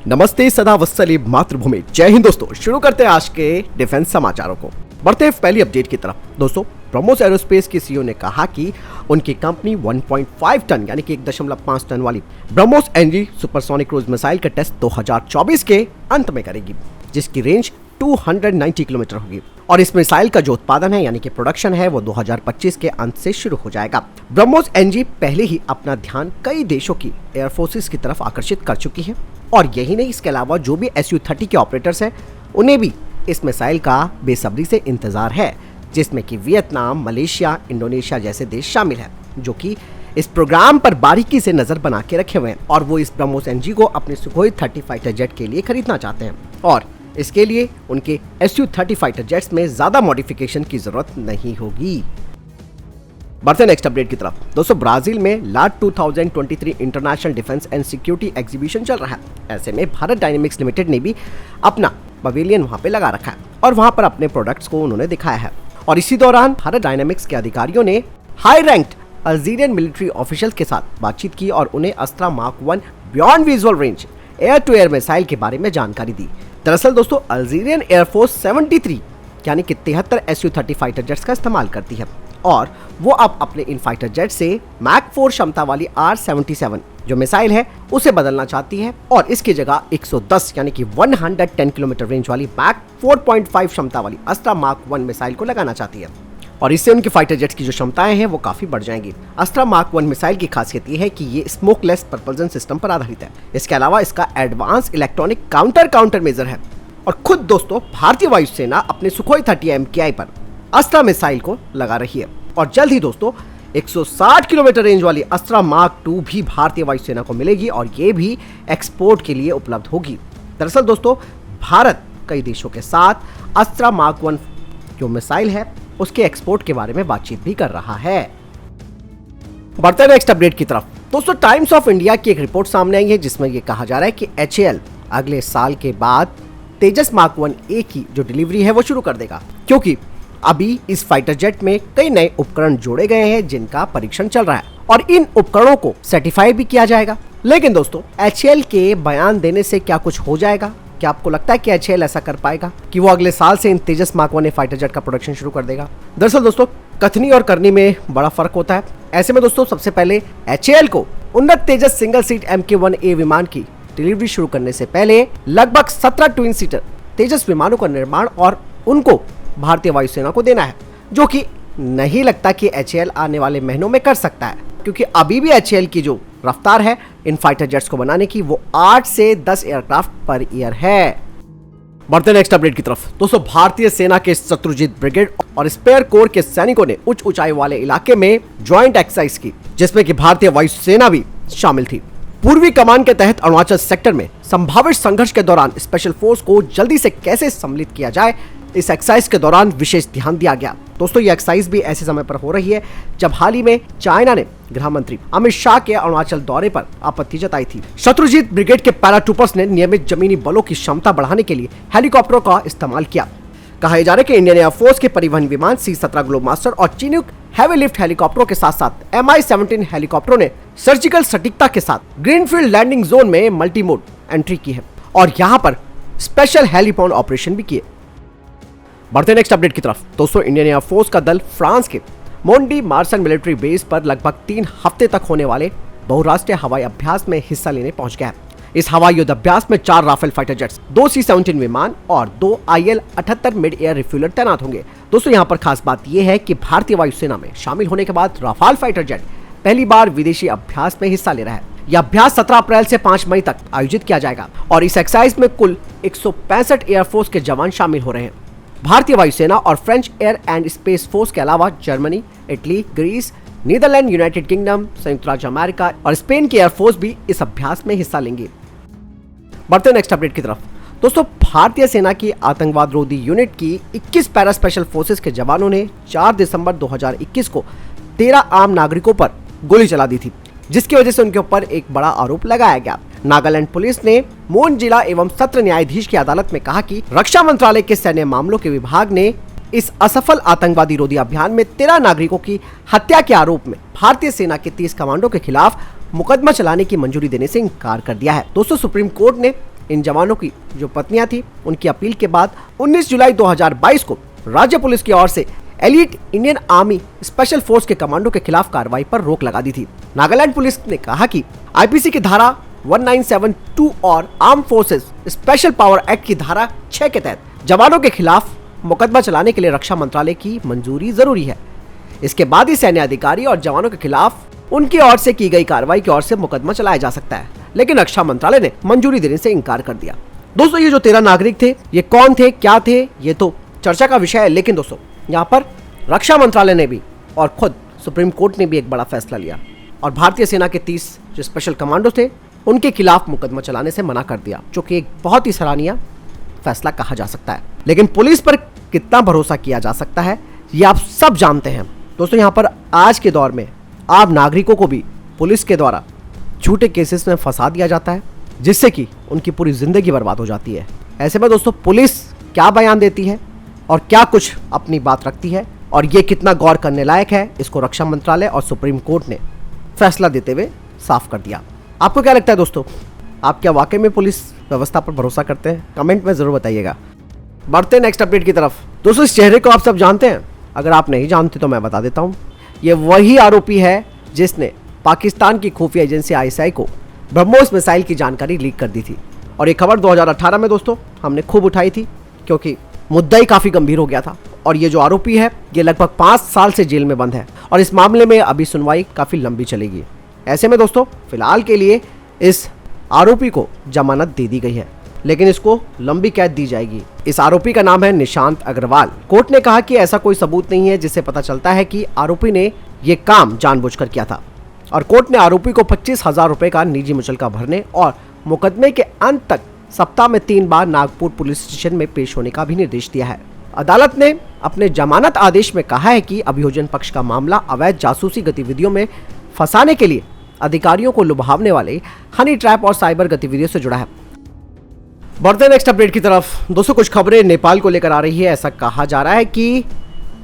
नमस्ते सदा वत्सली मातृभूमि। जय हिंद दोस्तों, शुरू करते हैं आज के डिफेंस समाचारों को। बढ़ते हैं पहली अपडेट की तरफ। दोस्तों, ब्रह्मोस एरोस्पेस के सीईओ ने कहा कि उनकी कंपनी 1.5 टन यानी कि 1.5 टन वाली BrahMos NG supersonic cruise missile का टेस्ट 2024 के अंत में करेगी, जिसकी रेंज 290 किलोमीटर होगी और इस मिसाइल का जो उत्पादन है यानी कि प्रोडक्शन है वो 2025 के अंत से शुरू हो जाएगा। ब्रह्मोस एनजी पहले ही अपना ध्यान कई देशों की एयरफोर्सेस की तरफ आकर्षित कर चुकी है और यही नहीं, इसके अलावा जो भी SU-30 के ऑपरेटर्स हैं उन्हें भी इस मिसाइल का बेसब्री से इंतजार है, जिसमें कि वियतनाम, मलेशिया, इंडोनेशिया जैसे देश शामिल हैं, जो कि इस प्रोग्राम पर बारीकी से नजर बना के रखे हुए हैं और वो इस ब्रह्मोस एनजी को अपने सुखोई 30 फाइटर जेट के लिए खरीदना चाहते हैं और इसके लिए उनके SU-30 फाइटर जेट्स में ज्यादा मॉडिफिकेशन की जरूरत नहीं होगी। बढ़ते नेक्स्ट अपडेट की तरफ। दोस्तों, ब्राजील में लाट 2023 international defence and security exhibition चल रहा है। ऐसे में भारत डायनेमिक्स लिमिटेड ने भी अपना पवेलियन वहां पे लगा रखा है और वहां पर अपने प्रोडक्ट्स को उन्होंने दिखाया है और इसी दौरान भारत डायनेमिक्स के अधिकारियों ने high ranked Algerian military official के साथ बातचीत की और उन्हें Astra mark 1 beyond visual range air to air missile के बारे में जानकारी दी। दरअसल दोस्तों, अल्जीरियन एयरफोर्स 73 यानी कि 73 SU-30 फाइटर जेट्स का इस्तेमाल करती है और वो अब अपने इन फाइटर जेट से मैक 4 क्षमता वाली R-77 जो मिसाइल है उसे बदलना चाहती है और इसकी जगह 110 यानी कि 110 किलोमीटर रेंज वाली मैक 4.5 क्षमता वाली अस्त्रा मार्क 1 मिसाइल को लगाना चाहती है और इससे उनके फाइटर जेट्स की जो क्षमताएं हैं वो काफी बढ़ जाएंगी। अस्त्रा मार्क 1 मिसाइल की खासियत ये है कि ये स्मोकलेस प्रपल्जन सिस्टम पर आधारित है। इसके अलावा इसका एडवांस इलेक्ट्रॉनिक काउंटर मेजर है और खुद दोस्तों भारतीय वायुसेना अपने सुखोई 30 MKI पर अस्त्रा मिसाइल को लगा रही है और जल्द ही दोस्तों 160 किलोमीटर रेंज वाली अस्त्रा मार्क 2 भी भारतीय वायुसेना को मिलेगी और ये भी एक्सपोर्ट के लिए उपलब्ध होगी। दरअसल दोस्तों, भारत कई देशों के साथ अस्त्रा मार्क 1 जो मिसाइल है उसके एक्सपोर्ट के बारे में बातचीत भी कर रहा है। बढ़ते नेक्स्ट अपडेट की तरफ। दोस्तों, टाइम्स ऑफ इंडिया की एक रिपोर्ट सामने आई है जिसमें यह कहा जा रहा है कि HAL अगले साल के बाद तेजस मार्क 1A की जो डिलीवरी है वो शुरू कर देगा, क्योंकि अभी इस फाइटर जेट में कई नए उपकरण जोड़े गए हैं जिनका परीक्षण चल रहा है और इन उपकरणों को सर्टिफाई भी किया जाएगा। लेकिन दोस्तों, HAL के बयान देने से क्या कुछ हो जाएगा? क्या आपको लगता है कि HAL ऐसा कर पाएगा कि वो अगले साल से इन तेजस मार्क 1A फाइटर जेट का प्रोडक्शन शुरू कर देगा? दरअसल दोस्तों, कथनी और करनी में बड़ा फर्क होता है। ऐसे में दोस्तों, सबसे पहले HAL को उन्नत तेजस सिंगल सीट MK-1A विमान की डिलीवरी शुरू करने से पहले लगभग 17 ट्विन सीटर तेजस विमानों का निर्माण और उनको भारतीय वायुसेना को देना है, जो कि नहीं लगता कि HAL आने वाले महीनों में कर सकता है, क्योंकि अभी भी HAL की जो रफ्तार है इन फाइटर जेट्स को बनाने की वो 8 से 10 एयरक्राफ्ट पर ईयर है। बढ़ते नेक्स्ट अपडेट की तरफ। दोस्तों, भारतीय सेना के शत्रुजीत ब्रिगेड और स्पेयर कोर के सैनिकों ने उच्च ऊंचाई वाले इलाके में ज्वाइंट एक्सरसाइज की, जिसमें कि भारतीय वायुसेना भी शामिल थी। पूर्वी कमान के तहत अरुणाचल सेक्टर में संभावित संघर्ष के दौरान स्पेशल फोर्स को जल्दी से कैसे सम्मिलित किया जाए, इस एक्सरसाइज के दौरान विशेष ध्यान दिया गया। दोस्तों, ये एक्सरसाइज भी ऐसे समय पर हो रही है जब हाल ही में चाइना ने गृह मंत्री अमित शाह के अरुणाचल दौरे पर आपत्ति जताई थी। शत्रुजीत ब्रिगेड के पैराट्रूपर्स ने नियमित जमीनी बलों की क्षमता बढ़ाने के लिए हेलीकॉप्टरों का इस्तेमाल किया। कहा जा रहा है कि इंडियन एयरफोर्स के परिवहन विमान C-17 ग्लोबमास्टर और चिनूक हैवी लिफ्ट हेलीकॉप्टरों के साथ साथ Mi-17 हेलीकॉप्टरों ने सर्जिकल सटीकता के साथ ग्रीनफील्ड लैंडिंग जोन में मल्टी मोड एंट्री की है और यहाँ पर स्पेशल हेलीपॉड ऑपरेशन भी किए। बढ़ते नेक्स्ट अपडेट की तरफ। दोस्तों, इंडियन एयरफोर्स का दल फ्रांस के मोंडी मार्सन मिलिट्री बेस पर लगभग 3 हफ्ते तक होने वाले बहुराष्ट्रीय हवाई अभ्यास में हिस्सा लेने पहुंच गया है। इस हवाई युद्ध अभ्यास में 4 राफेल फाइटर जेट्स, 2 C-17 विमान और 2 IL-78 मिड एयर रिफ्यूलर तैनात होंगे। दोस्तों, यहाँ पर खास बात यह है कि भारतीय वायुसेना में शामिल होने के बाद राफाल फाइटर जेट पहली बार विदेशी अभ्यास में हिस्सा ले रहा है। यह अभ्यास 17 अप्रैल से 5 मई तक आयोजित किया जाएगा और इस एक्सरसाइज में कुल 165 एयरफोर्स के जवान शामिल हो रहे हैं। भारतीय वायुसेना और French air and space force के अलावा Germany, Italy, Greece, Netherland, United Kingdom, संयुक्त राज्य अमेरिका और स्पेन की एयरफोर्स भी इस अभ्यास में हिस्सा लेंगे। बढ़ते नेक्स्ट अपडेट की तरफ। दोस्तों, भारतीय सेना की आतंकवाद रोधी यूनिट की 21 पैरा स्पेशल फोर्सेस के जवानों ने 4 दिसंबर 2021 को 13 आम नागरिकों पर गोली चला दी थी, जिसकी वजह से उनके ऊपर एक बड़ा आरोप लगाया गया। नागालैंड पुलिस ने मोन जिला एवं सत्र न्यायाधीश की अदालत में कहा कि रक्षा मंत्रालय के सैन्य मामलों के विभाग ने इस असफल आतंकवादी रोधी अभियान में 13 नागरिकों की हत्या के आरोप में भारतीय सेना के 30 कमांडो के खिलाफ मुकदमा चलाने की मंजूरी देने से इनकार कर दिया है। दोस्तों, सुप्रीम कोर्ट ने इन जवानों की जो पत्नियां थी उनकी अपील के बाद 19 जुलाई 2022 को राज्य पुलिस की ओर से elite Indian army special force के कमांडो के खिलाफ कार्रवाई पर रोक लगा दी थी। नागालैंड पुलिस ने कहा कि आईपीसी की धारा 1972 और arm forces special power act की धारा 6 के तहत जवानों के खिलाफ मुकदमा चलाने के लिए रक्षा मंत्रालय की मंजूरी जरूरी है। इसके बाद ही सैन्य अधिकारी और जवानों के खिलाफ उनकी ओर से की गई कार्रवाई की ओर से मुकदमा चलाया जा सकता है, लेकिन रक्षा मंत्रालय ने मंजूरी देने से इनकार कर दिया। दोस्तों, ये जो 13 नागरिक थे, ये कौन थे, क्या थे, ये तो चर्चा का विषय है, लेकिन दोस्तों यहाँ पर रक्षा मंत्रालय ने भी और खुद सुप्रीम कोर्ट ने भी एक बड़ा फैसला लिया और भारतीय सेना के 30 जो स्पेशल कमांडो थे उनके खिलाफ मुकदमा चलाने से मना कर दिया, जो कि एक बहुत ही सराहनीय फैसला कहा जा सकता है। लेकिन पुलिस पर कितना भरोसा किया जा सकता है ये आप सब जानते हैं। दोस्तों, यहाँ पर आज के दौर में आम नागरिकों को भी पुलिस के द्वारा झूठे केसेस में फंसा दिया जाता है, जिससे कि उनकी पूरी जिंदगी बर्बाद हो जाती है। ऐसे में दोस्तों पुलिस क्या बयान देती है और क्या कुछ अपनी बात रखती है और ये कितना गौर करने लायक है, इसको रक्षा मंत्रालय और सुप्रीम कोर्ट ने फैसला देते हुए साफ कर दिया। आपको क्या लगता है दोस्तों, आप क्या वाकई में पुलिस व्यवस्था पर भरोसा करते हैं? कमेंट में जरूर बताइएगा। बढ़ते हैं नेक्स्ट अपडेट की तरफ। दोस्तों, इस चेहरे को आप सब जानते हैं? अगर आप नहीं जानते तो मैं बता देता हूं। ये वही आरोपी है जिसने पाकिस्तान की खुफिया एजेंसी आईएसआई को ब्रह्मोस मिसाइल की जानकारी लीक कर दी थी। और ये खबर 2018 में दोस्तों हमने खूब उठाई थी, क्योंकि मुद्दा ही काफी गंभीर हो गया था। और ये जो आरोपी है ये लगभग 5 साल से जेल में बंद है और इस मामले में अभी सुनवाई काफी लंबी चलेगी। ऐसे में दोस्तों फिलहाल के लिए इस आरोपी को जमानत दे दी गई है, लेकिन इसको लंबी कैद दी जाएगी। इस आरोपी का नाम है निशांत अग्रवाल। कोर्ट ने कहा कि ऐसा कोई सबूत नहीं है जिससे पता चलता है कि आरोपी ने ये काम जानबूझकर किया था, और कोर्ट ने आरोपी को 25,000 रुपए का निजी मुचलका भरने और मुकदमे के अंत तक सप्ताह में 3 बार नागपुर पुलिस स्टेशन में पेश होने का भी निर्देश दिया है। अदालत ने अपने जमानत आदेश में कहा है कि अभियोजन पक्ष का मामला अवैध जासूसी गतिविधियों में फंसाने के लिए अधिकारियों को लुभावने वाले हनी ट्रैप और साइबर गतिविधियों से जुड़ा है। बढ़ते नेक्स्ट अपडेट की तरफ। दोस्तों, कुछ खबरें नेपाल को लेकर आ रही है। ऐसा कहा जा रहा है कि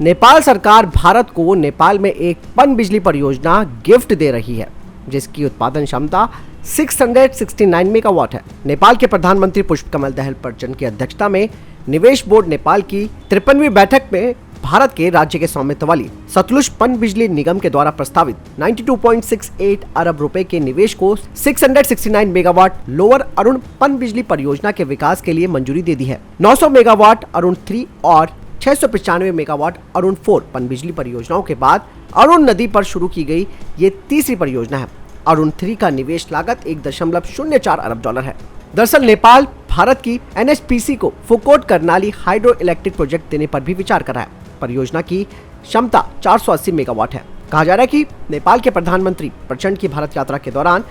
नेपाल सरकार भारत को नेपाल में एक पनबिजली परियोजना गिफ्ट दे रही है, जिसकी उत्पादन क्षमता 669 मेगावाट है। नेपाल के प्रधानमंत्री पुष्पकमल दहल प्रचंड की अध्यक्षता में निवेश बोर्ड नेपाल की 53वीं बैठक में भारत के राज्य के स्वामित्व वाली सतलुज पनबिजली निगम के द्वारा प्रस्तावित 92.68 अरब रुपए के निवेश को 669 मेगावाट लोअर अरुण पनबिजली परियोजना के विकास के लिए मंजूरी दे दी है। 900 मेगावाट अरुण 3 और 695 मेगावाट अरुण 4 पनबिजली परियोजनाओं के बाद अरुण नदी पर शुरू की गई ये तीसरी परियोजना है। अरुण 3 का निवेश लागत 1.04 अरब डॉलर है। दरअसल नेपाल भारत की एनएचपीसी को Phukot Karnali hydro electric project देने पर भी विचार कर रहा है। परियोजना की क्षमता 480 मेगावाट है। कहा जा रहा है कि नेपाल के प्रधानमंत्री प्रचंड की भारत यात्रा के दौरान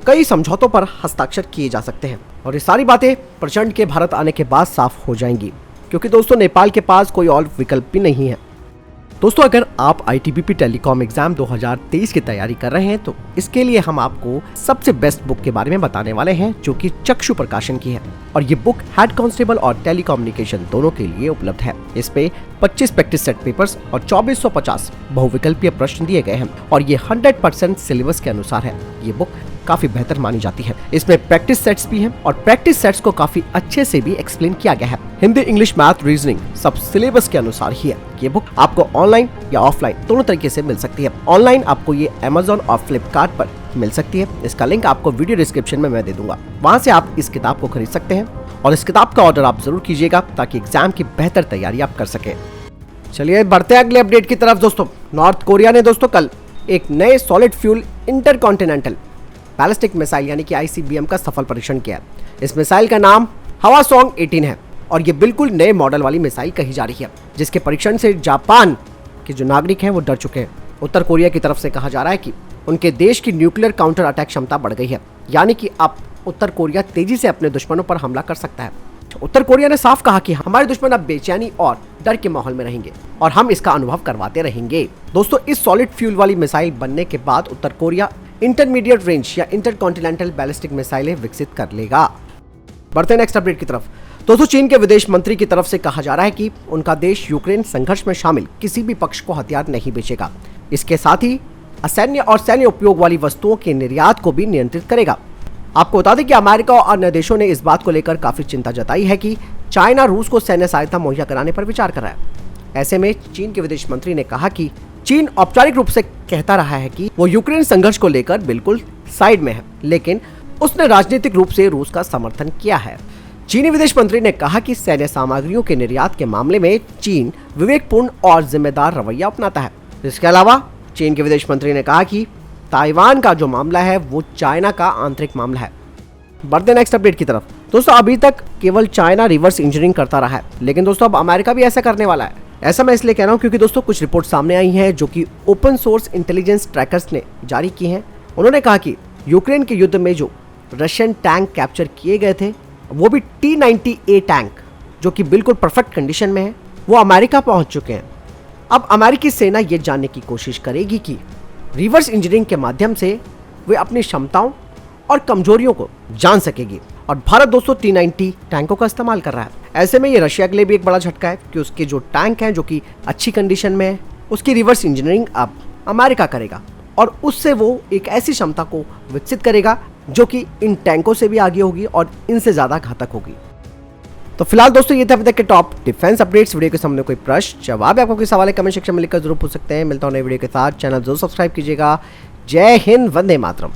कई समझौतों पर हस्ताक्षर किए जा सकते हैं, और ये सारी बातें प्रचंड के भारत आने के बाद साफ हो जाएंगी, क्योंकि दोस्तों नेपाल के पास कोई और विकल्प भी नहीं है। दोस्तों, अगर आप आईटीबीपी टेलीकॉम एग्जाम 2023 की तैयारी कर रहे हैं तो इसके लिए हम आपको सबसे बेस्ट बुक के बारे में बताने वाले हैं, जो कि चक्षु प्रकाशन की है। और ये बुक हेड कांस्टेबल और टेलीकम्युनिकेशन दोनों के लिए उपलब्ध है। इस पे 25 प्रैक्टिस सेट पेपर्स और 2450 बहुविकल्पीय प्रश्न दिए गए हैं, और ये 100% सिलेबस के अनुसार है। ये बुक काफी बेहतर मानी जाती है। इसमें प्रैक्टिस सेट्स भी हैं, और प्रैक्टिस सेट्स को काफी अच्छे से भी एक्सप्लेन किया गया है। हिंदी, इंग्लिश, मैथ, रीजनिंग सब सिलेबस के अनुसार ही है। ये बुक आपको ऑनलाइन या ऑफलाइन दोनों तरीके से मिल सकती है। ऑनलाइन आपको ये अमेज़न और फ्लिपकार्ट पर मिल सकती है। इसका लिंक आपको वीडियो डिस्क्रिप्शन में मैं दे दूंगा, वहां से आप इस किताब को खरीद सकते हैं, और इस किताब का ऑर्डर आप जरूर कीजिएगा ताकि एग्जाम की बेहतर तैयारी आप कर सके। चलिए बढ़ते हैं अगले अपडेट की तरफ। दोस्तों, नॉर्थ कोरिया ने दोस्तों कल एक नए solid fuel intercontinental ballistic missile यानी कि आईसीबीएम का सफल परीक्षण किया। इस मिसाइल का नाम हवासोंग 18 है, और ये बिल्कुल नए मॉडल वाली मिसाइल कही जा रही है, जिसके परीक्षण से जापान के जो नागरिक हैं वो डर चुके हैं। उत्तर कोरिया की तरफ से कहा जा रहा है कि उनके देश की न्यूक्लियर काउंटर अटैक क्षमता बढ़ गई है, यानी कि अब उत्तर कोरिया तेजी से अपने दुश्मनों पर हमला कर सकता है। उत्तर कोरिया ने साफ कहा कि हमारे दुश्मन अब बेचैनी और डर के माहौल में रहेंगे, और हम इसका अनुभव करवाते रहेंगे। दोस्तों, इस सॉलिड फ्यूल वाली मिसाइल बनने के बाद उत्तर कोरिया इंटरमीडिएट रेंज या इंटरकॉन्टिनेंटल बैलिस्टिक मिसाइलें विकसित कर लेगा। बढ़ते नेक्स्ट अपडेट की तरफ। दोस्तों, चीन के विदेश मंत्री की तरफ से कहा जा रहा है कि उनका देश यूक्रेन संघर्ष में शामिल किसी भी पक्ष को हथियार नहीं बेचेगा। इसके साथ ही असैन्य और सैन्य उपयोग वाली वस्तुओं के निर्यात को भी नियंत्रित करेगा। आपको बता दें कि अमेरिका और अन्य देशों ने इस बात को लेकर काफी चिंता जताई है कि चाइना रूस को सैन्य सहायता मुहैया कराने पर विचार कर रहा है। ऐसे में चीन के विदेश मंत्री ने कहा कि चीन औपचारिक रूप से कहता रहा है कि वो यूक्रेन संघर्ष को लेकर बिल्कुल साइड में है, लेकिन उसने राजनीतिक रूप से रूस का समर्थन किया है। चीनी विदेश मंत्री ने कहा कि सैन्य सामग्रियों के निर्यात के मामले में चीन विवेकपूर्ण और जिम्मेदार रवैया अपनाता है। इसके अलावा चीन के विदेश मंत्री ने कहा कि ताइवान का जो मामला है वो चाइना का आंतरिक मामला है। बढ़ते नेक्स्ट अपडेट की तरफ। दोस्तों, अभी तक केवल चाइना रिवर्स इंजीनियरिंग करता रहा है, लेकिन दोस्तों अब अमेरिका भी ऐसा करने वाला है। ऐसा मैं इसलिए कह रहा हूँ क्योंकि दोस्तों कुछ रिपोर्ट सामने आई हैं जो कि ओपन सोर्स इंटेलिजेंस ट्रैकर्स ने जारी की हैं। उन्होंने कहा कि यूक्रेन के युद्ध में जो रशियन टैंक कैप्चर किए गए थे, वो भी T-90A टैंक, जो कि बिल्कुल परफेक्ट कंडीशन में है, वो अमेरिका पहुंच चुके हैं। अब अमेरिकी सेना ये जानने की कोशिश करेगी कि रिवर्स इंजीनियरिंग के माध्यम से वे अपनी क्षमताओं और कमजोरियों को जान सकेगी। और भारत दोस्तों T-90 टैंकों का इस्तेमाल कर रहा है। ऐसे में ये रशिया के लिए भी एक बड़ा झटका है कि उसके जो टैंक हैं जो कि अच्छी कंडीशन में है, उसकी रिवर्स इंजीनियरिंग अब अमेरिका करेगा और उससे वो एक ऐसी क्षमता को विकसित करेगा जो कि इन टैंकों से भी आगे होगी और इनसे ज्यादा घातक होगी। तो फिलहाल दोस्तों ये थे अभी तक के टॉप डिफेंस अपडेट्स। वीडियो के सामने कोई प्रश्न जवाब आपको कोई सवाल है कमेंट सेक्शन में लिखकर जरूर पूछ सकते हैं। मिलता हूं नए वीडियो के साथ। चैनल जरूर सब्सक्राइब कीजिएगा। जय हिंद, वंदे मातरम।